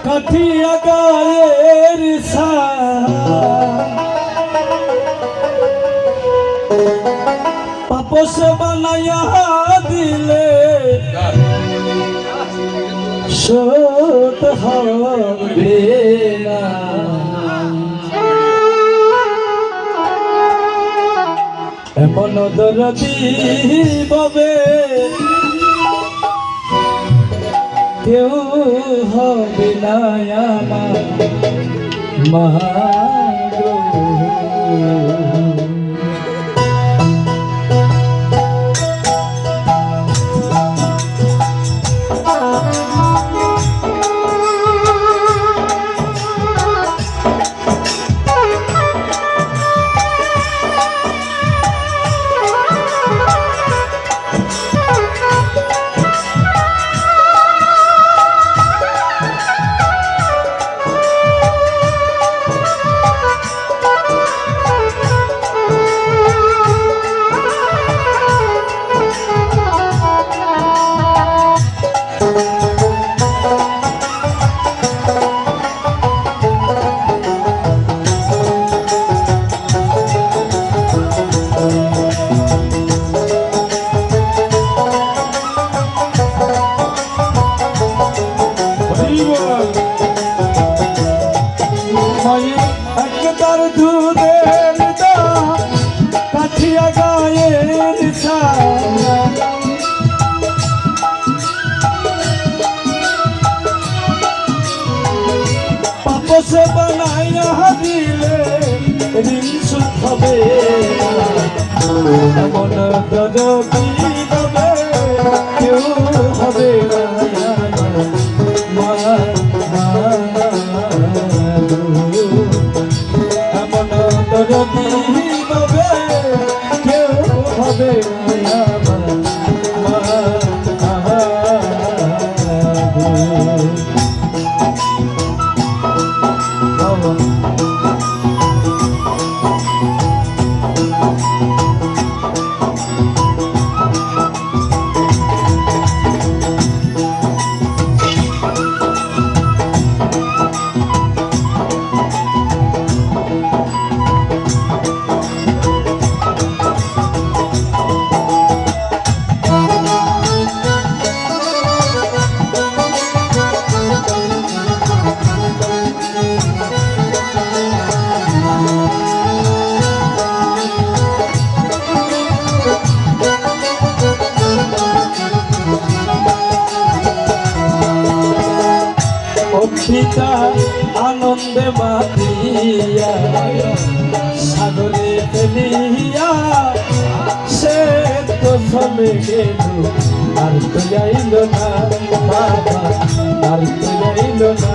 কাঠিয়া গায়ের পাপস বানাইয়া দিলে শোধ হবে না। এমন দরদি ববে কেউ হবে না আমার মাগো। একদার দুধের দাম কাঠিয়া গায়ের পাপস বানাইয়া দিলে ঋণ সুদ হবে এমন দরদি হবে কেউ হবে না। কেউ হবে পিতা আনন্দে মাতিয়া সাগরে ফেলিয়া সে তো চলে গেল আর তো যাইল না বাবা আর তো যাইল না।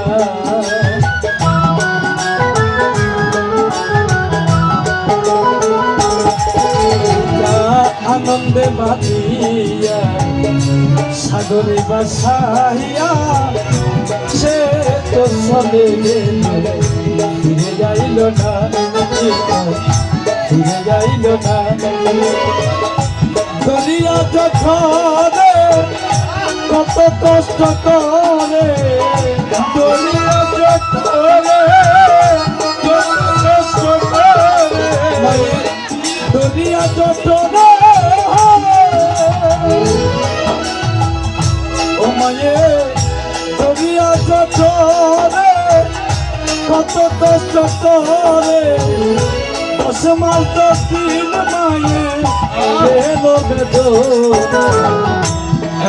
আনন্দে মাতিয়া সাগরে বাসাইয়া সে তো চলে গেল ফিরে যাইল না ফিরে যাইল না। দরিয়া যখন কত কষ্ট করে দরিয়া যখন কষ্ট করে দরিয়া যখন ও মায়ে দরিয়া যখন কত কষ্ট করে 10 মাস 10 দিন মায়ে এলো বেদনা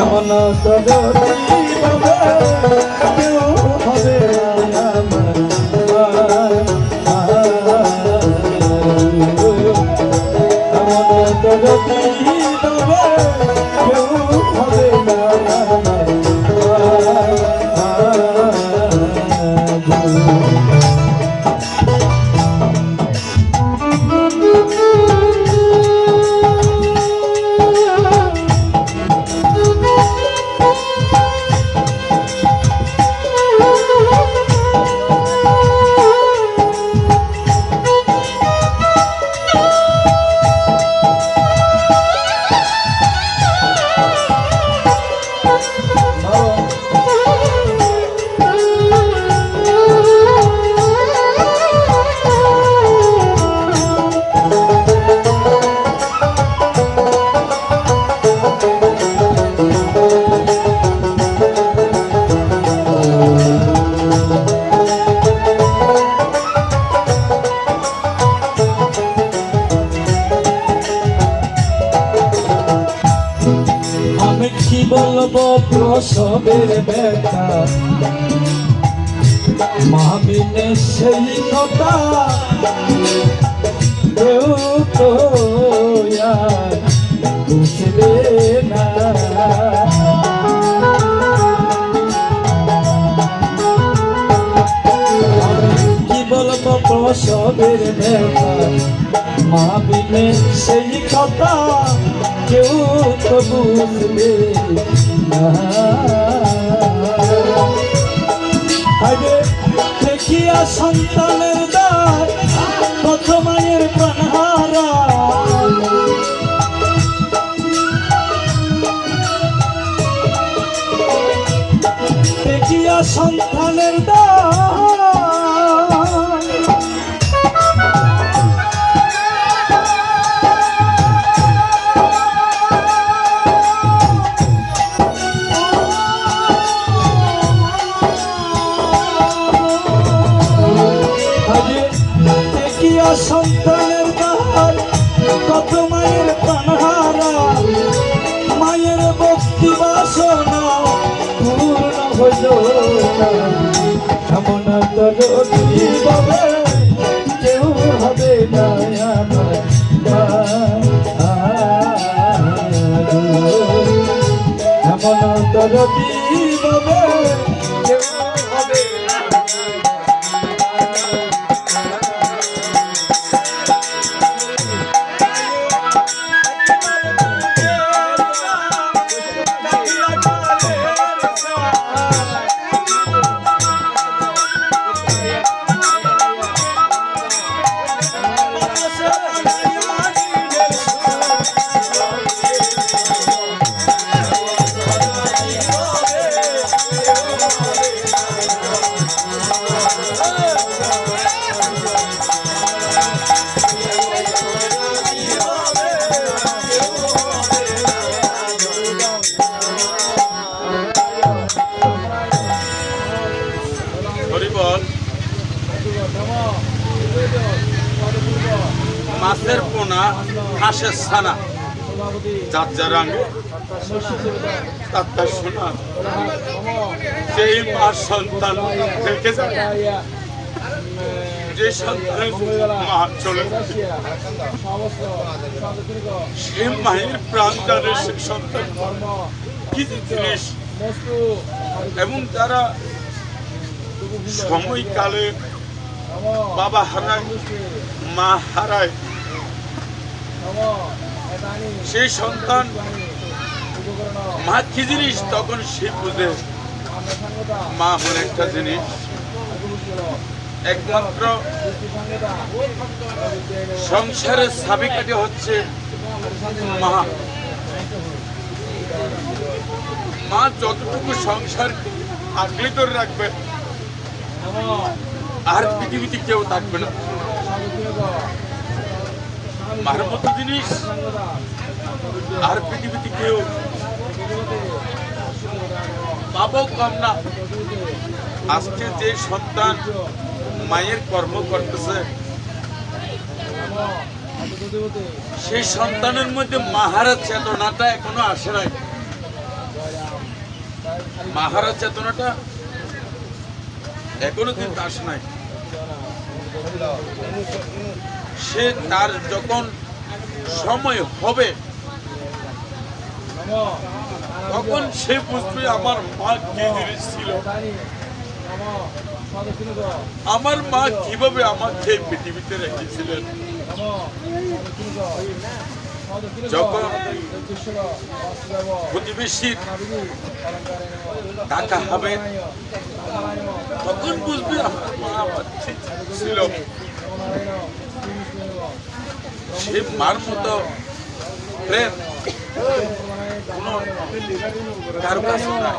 এমন দরদি হবে কেউ হবে না এমন দরদি হবে কেউ হবে না। প্রসবের ব্যথা মামিনে সেই কথা কেউ তো আর বুঝবে না। কি বলবো প্রসবের ব্যথা মামিনে সেই কথা কেউ তো বুঝবে না। দেখিয়া সন্তানের দায় কত মায়ের প্রাণহারা দেখিয়া সন্তানের দায় সন্তানের গান কত মায়ের প্রাণহারা মায়ের ভক্তি বাসনা পূর্ণ হইল এমন তরী বলে কেউ হবে না আমার এমন তরী বলে কেউ হবে না। মাছের পোনা হাঁসের ছানা যার যার আগে তার শোনা সেই মার সন্তান রেখে যায় যে সন্তানের মা চলে সে মায়ের প্রাণ জানে সে সন্তান কি জিনিস এবং তারা সময়কালে বাবা হারায় মা হারায় সেই সন্তান মা কি জিনিস তখন সে বুঝে মা হল একটা জিনিস একমাত্র সংসারের চাবিকাঠি হচ্ছে মা। মা যতটুকু সংসার আগলে ধরে রাখবে আর পৃথিবীতে কেউ থাকবে না। মার মতো জিনিস আর পৃথিবীতে কেউ পাবও কম না। আজকে যে সন্তান মায়ের কর্ম করতেছে সেই সন্তানের মধ্যে মাহারা চেতনাটা এখনো আসে নাই। মাহারা চেতনাটা এখনো কিন্তু আসে নাই। সে তার যখন সময় হবে তখন সে বুঝবে আমার মা কি জিনিস ছিল, আমার মা কিভাবে আমাকে পৃথিবীতে রেখেছিলেন। যখন প্রতিবেশীর টাকা হবে তখন বুঝবে আমার মা আমার ঠিক ছিল। সে মার মতো প্রেম কোনো কারো কাছে নাই।